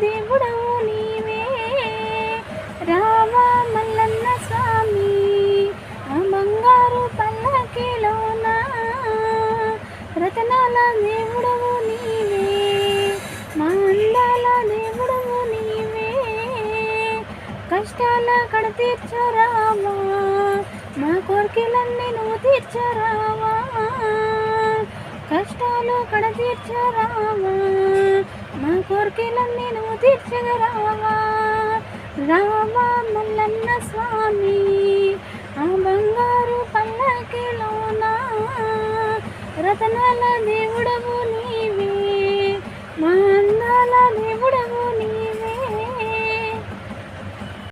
దేవుడవు నీవే రామ మల్లన్న స్వామి ఆ బంగారు పల్లకిలోన రతనాల దేవుడవు నీవే మా అందాల దేవుడవు నీవే కష్టాల కడ తీర్చరావా మా కోరికలన్నీ నువ్వు తీర్చరావా కష్టాలు కడ తీర్చరావా మా కోరికలన్నీ నువ్వు తీర్చగరావా రామ మల్లన్న స్వామి ఆ బంగారు పల్లకిలోన రతనాల దేవుడవు నీవే మా అందాల దేవుడవు నీవే